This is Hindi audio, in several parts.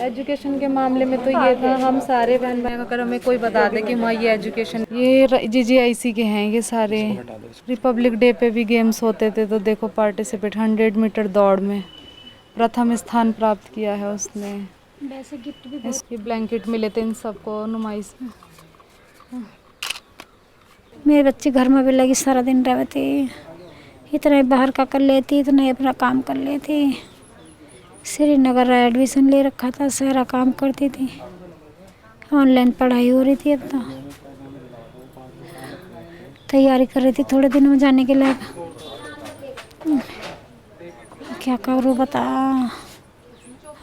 एजुकेशन के मामले में तो ये था, हम सारे बहन भाई, अगर हमें कोई बता दे कि वहाँ ये एजुकेशन, ये जीजीआईसी के हैं ये सारे। रिपब्लिक डे पे भी गेम्स होते थे तो देखो पार्टिसिपेट 100 मीटर दौड़ में प्रथम स्थान प्राप्त किया है उसने। वैसे गिफ्ट भी इसके ब्लैंकेट मिले थे इन सबको नुमाइश में। मेरे बच्चे घर में भी लगी सारा दिन रहते, इतना बाहर का कर लेती, इतना अपना काम कर लेती। श्रीनगर एडमिशन ले रखा था, सारा काम करती थी, ऑनलाइन पढ़ाई हो रही थी। अब तो तैयारी कर रही थी थोड़े दिन में जाने के लिए। क्या करूँ बता,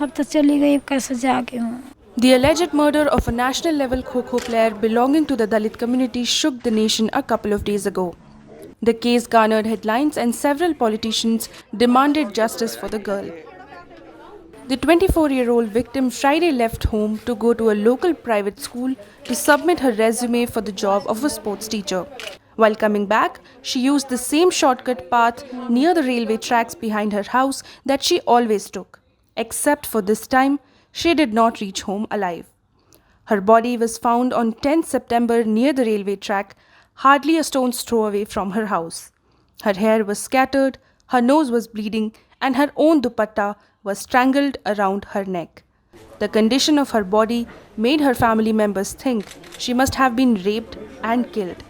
अब तो चली गई, कैसे जाके हूँ। The alleged murder of a national level Kho-Kho player belonging to the Dalit community shook the nation a couple of days ago. The case garnered headlines and several politicians demanded justice for the girl. The 24-year-old victim Friday left home to go to a local private school to submit her resume for the job of a sports teacher. While coming back, she used the same shortcut path near the railway tracks behind her house that she always took. Except for this time, she did not reach home alive. Her body was found on 10th September near the railway track, hardly a stone's throw away from her house. Her hair was scattered, her nose was bleeding, and her own dupatta was strangled around her neck. The condition of her body made her family members think she must have been raped and killed.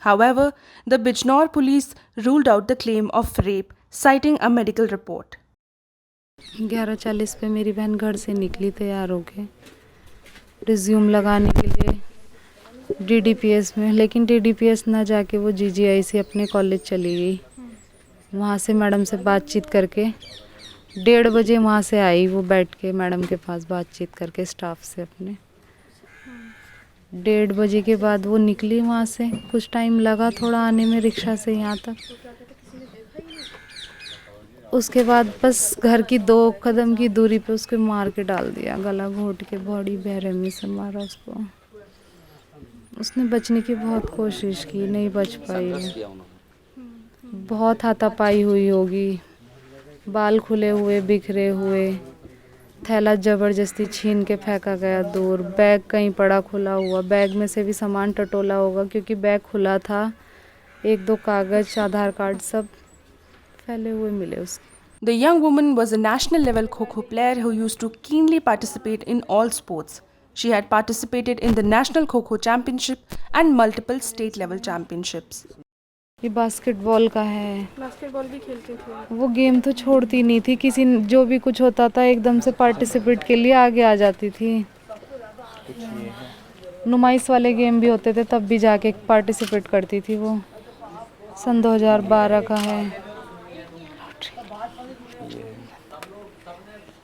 However, the Bijnor police ruled out the claim of rape, citing a medical report. 11:40 पे मेरी बहन घर से निकली तैयार होके रिज्यूम लगाने के लिए डीडीपीएस में, लेकिन डीडीपीएस ना जाके वो जीजीआईसी अपने कॉलेज चली गई। वहाँ से मैडम से बातचीत करके 1:30 बजे वहाँ से आई, वो बैठ के मैडम के पास बातचीत करके स्टाफ से अपने 1:30 बजे के बाद वो निकली वहाँ से। कुछ टाइम लगा थोड़ा आने में रिक्शा से यहाँ तक। उसके बाद बस घर की 2 कदम की दूरी पे उसको मार के डाल दिया, गला घोट के बड़ी बेरहमी से मारा उसको। उसने बचने की बहुत कोशिश की, नहीं बच पाई वो। बहुत हाथापाई हुई होगी, बाल खुले हुए बिखरे हुए, थैला जबरदस्ती छीन के फेंका गया दूर, बैग कहीं पड़ा खुला हुआ, बैग में से भी सामान टटोला होगा क्योंकि बैग खुला था। 1-2 कागज, आधार कार्ड सब फैले हुए मिले उसके। The young woman was a national level Kho-Kho player who used to keenly participate in all sports. She had participated in the National Kho-Kho Championship and multiple state level championships. ये बास्केटबॉल का है। बास्केटबॉल भी खेलती थी वो गेम तो छोड़ती नहीं थी, किसी जो भी कुछ होता था एकदम से पार्टिसिपेट के लिए आगे आ जाती थी। नुमाइश वाले गेम भी होते थे तब भी जाके पार्टिसिपेट करती थी वो। सन 2012 का है।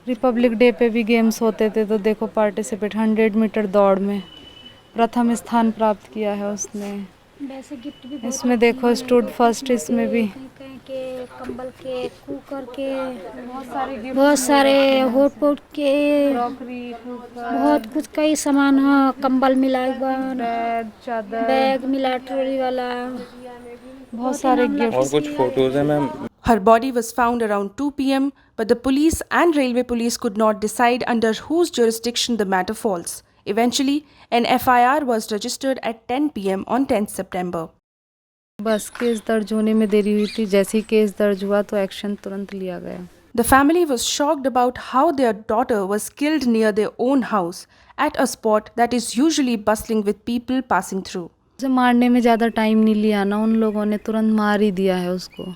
रिपब्लिक डे पे भी गेम्स होते थे तो देखो पार्टिसिपेट 100 मीटर दौड़ में प्रथम स्थान प्राप्त किया है उसने। वैसे गिफ्ट भी इसमें देखो स्टूड फर्स्ट, इसमें भी के कंबल के, कुकर के, बहुत सारे होट पोट के, बहुत कुछ कई सामान। हाँ, कंबल मिला, बैग, चादर, बैग मिला, ट्रॉली वाला, बहुत सारे गिफ्ट। और कुछ फोटोज हैं ma'am. Her body was found around 2 p.m., but the police and railway police could not decide under whose jurisdiction the matter falls. Eventually, an FIR was registered at 10 p.m. on 10th September. बस केस दर्ज होने में देरी हुई थी, जैसे ही केस दर्ज हुआ तो एक्शन तुरंत लिया गया। The family was shocked about how their daughter was killed near their own house at a spot that is usually bustling with people passing through. उसे मारने में ज़्यादा टाइम नहीं लिया ना, उन लोगों ने तुरंत मार ही दिया है उसको।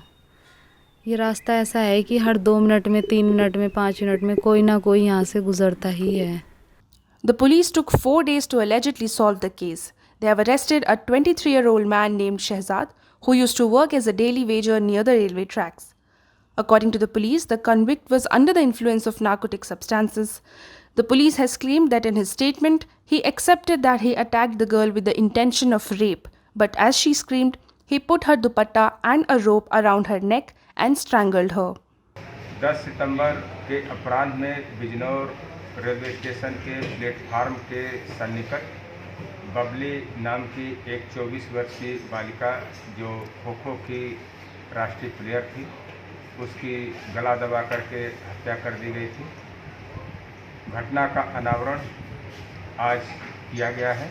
ये रास्ता ऐसा है कि हर 2 मिनट में, 3 मिनट में, 5 मिनट में कोई ना कोई यहाँ से गुजरता ही है। The police took 4 days to allegedly solve the case. They have arrested a 23-year-old man named Shehzad, who used to work as a daily wager near the railway tracks. According to the police, the convict was under the influence of narcotic substances. The police has claimed that in his statement, he accepted that he attacked the girl with the intention of rape, but as she screamed, he put her dupatta and a rope around her neck and strangled her. 10 सितंबर के अपराह्न में बिजनौर रेलवे स्टेशन के प्लेटफार्म के सन्निकट बबली नाम की एक 24 वर्षीय बालिका जो खो-खो की राष्ट्रीय प्लेयर थी, उसकी गला दबा करके हत्या कर दी गई थी। घटना का अनावरण आज किया गया है।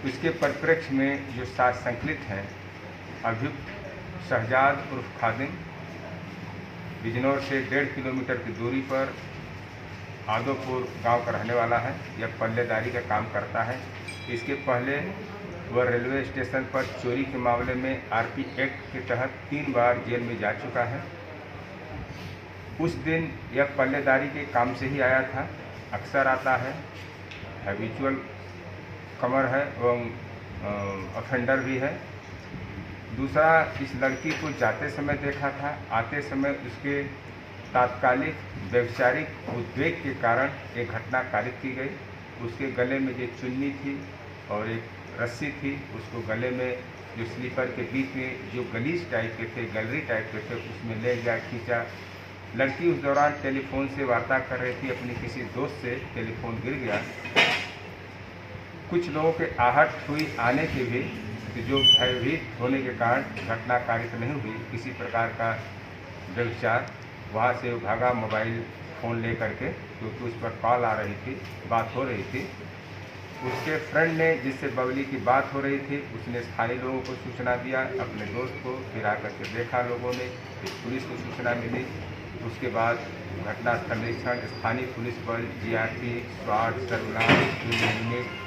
इसके परिप्रेक्ष्य में जो 7 संकलित हैं, अभियुक्त शहजाद उर्फ खादिम बिजनौर से 1.5 किलोमीटर की दूरी पर आदोपुर गांव का रहने वाला है। यह पल्लेदारी का काम करता है। इसके पहले वह रेलवे स्टेशन पर चोरी के मामले में आरपी एक्ट के तहत 3 बार जेल में जा चुका है। उस दिन यह पल्लेदारी के काम से ही आया था, अक्सर आता है, हैबिचुअल कमर है एवं ऑफेंडर भी है। दूसरा, इस लड़की को जाते समय देखा था, आते समय उसके तात्कालिक वैचारिक उद्वेग के कारण एक घटना कारित की गई। उसके गले में जो चुन्नी थी और एक रस्सी थी, उसको गले में जो स्लीपर के बीच में जो गलीच टाइप के थे, गैलरी टाइप के थे, उसमें ले गया, खींचा। लड़की उस दौरान टेलीफोन से वार्ता कर रही थी अपनी किसी दोस्त से, टेलीफोन गिर गया। कुछ लोगों के आहट हुई आने के भी, जो भयभीत होने के कारण घटना कारित नहीं हुई। किसी प्रकार का व्यभिचार, वहाँ से भागा मोबाइल फ़ोन ले करके, क्योंकि उस पर कॉल आ रही थी, बात हो रही थी। उसके फ्रेंड ने, जिससे बबली की बात हो रही थी, उसने स्थानीय लोगों को सूचना दिया, अपने दोस्त को, फिर आकर के देखा लोगों ने, फिर पुलिस को सूचना मिली। उसके बाद घटनास्थल निरीक्षण, स्थानीय पुलिस बल, जीआरपी, स्वाट, सर्विलांस यूनिट,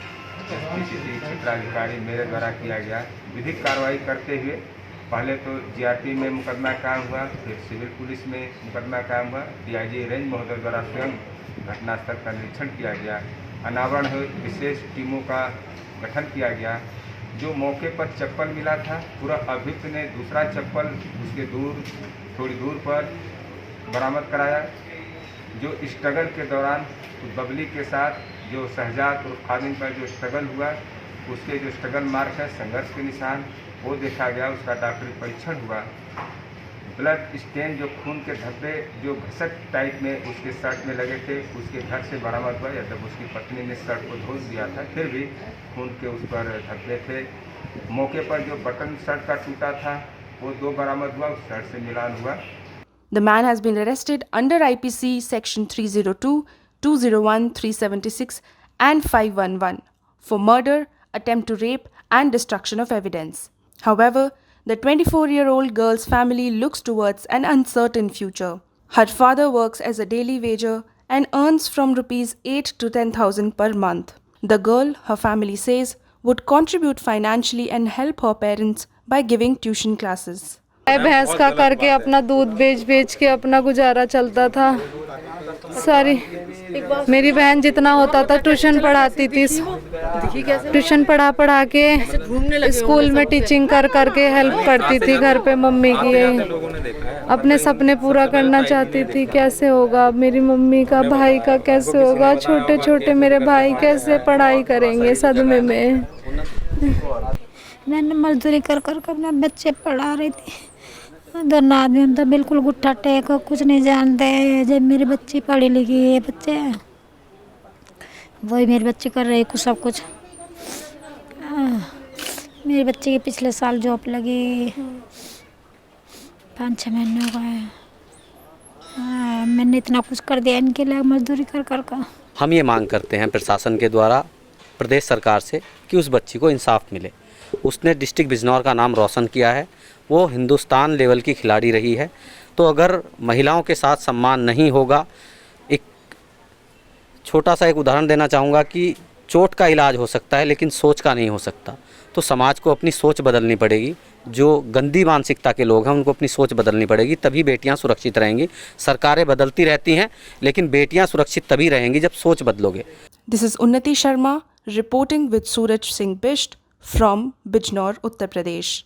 एसपीसीटी क्षेत्राधिकारी मेरे द्वारा किया गया। विधिक कार्रवाई करते हुए पहले तो जीआरपी में मुकदमा कायम हुआ, फिर सिविल पुलिस में मुकदमा कायम हुआ। डीआईजी रेंज महोदय द्वारा स्वयं घटनास्थल का निरीक्षण किया गया। अनावरण हुए, विशेष टीमों का गठन किया गया। जो मौके पर चप्पल मिला था, पूरा अभियुक्त ने दूसरा चप्पल उसके थोड़ी दूर पर बरामद कराया। जो स्ट्रगल के दौरान बबली के साथ जो शहजाद और खादिम पर जो स्ट्रगल हुआ, उसके जो स्ट्रगल मार्क है, संघर्ष के निशान, वो देखा गया। उसका डॉक्टरी परीक्षण हुआ। ब्लड स्टेन, जो खून के धब्बे जो घसक टाइप में उसके शर्ट में लगे थे, उसके घर से बरामद हुआ। जब उसकी पत्नी ने शर्ट को धो दिया था, फिर भी खून के उस पर धब्बे थे। मौके पर जो बटन शर्ट का टूटा था, वो 2 बरामद हुआ, उस शर्ट से मिलान हुआ। The man has been arrested under IPC Section 302, 201, 376 and 511 for murder, attempt to rape and destruction of evidence. However, the 24-year-old girl's family looks towards an uncertain future. Her father works as a daily wager and earns from rupees 8 to 10,000 per month. The girl, her family says, would contribute financially and help her parents by giving tuition classes. भैंस का करके अपना दूध बेच के अपना गुजारा चलता था। सारी मेरी बहन जितना होता था ट्यूशन पढ़ाती थी। ट्यूशन पढ़ा के स्कूल में टीचिंग कर के हेल्प करती थी घर पे मम्मी की। अपने सपने पूरा करना चाहती थी। कैसे होगा मेरी मम्मी का, भाई का कैसे होगा? छोटे छोटे मेरे भाई कैसे पढ़ाई करेंगे सदमे में। मैंने मजदूरी कर अपने बच्चे पढ़ा रही थी। दोनों आदमी हम तो बिल्कुल गुट्ठा टेक कुछ नहीं जानते। जब मेरी बच्ची पढ़ी लिखी है, बच्चे वही मेरी बच्ची कर रही कुछ सब कुछ। मेरी बच्ची के पिछले साल जॉब लगी, 5-6 महीने हो गए। मैंने इतना कुछ कर दिया इनके लिए मजदूरी कर। हम ये मांग करते हैं प्रशासन के द्वारा प्रदेश सरकार से कि उस बच्ची को इंसाफ मिले। उसने डिस्ट्रिक्ट बिजनौर का नाम रोशन किया है, वो हिंदुस्तान लेवल की खिलाड़ी रही है। तो अगर महिलाओं के साथ सम्मान नहीं होगा, एक छोटा सा एक उदाहरण देना चाहूँगा कि चोट का इलाज हो सकता है लेकिन सोच का नहीं हो सकता। तो समाज को अपनी सोच बदलनी पड़ेगी। जो गंदी मानसिकता के लोग हैं उनको अपनी सोच बदलनी पड़ेगी, तभी बेटियां सुरक्षित रहेंगी। सरकारें बदलती रहती हैं लेकिन बेटियां सुरक्षित तभी रहेंगी जब सोच बदलोगे। This is Unnati Sharma reporting with Suraj Singh Bisht from Bijnor, Uttar Pradesh.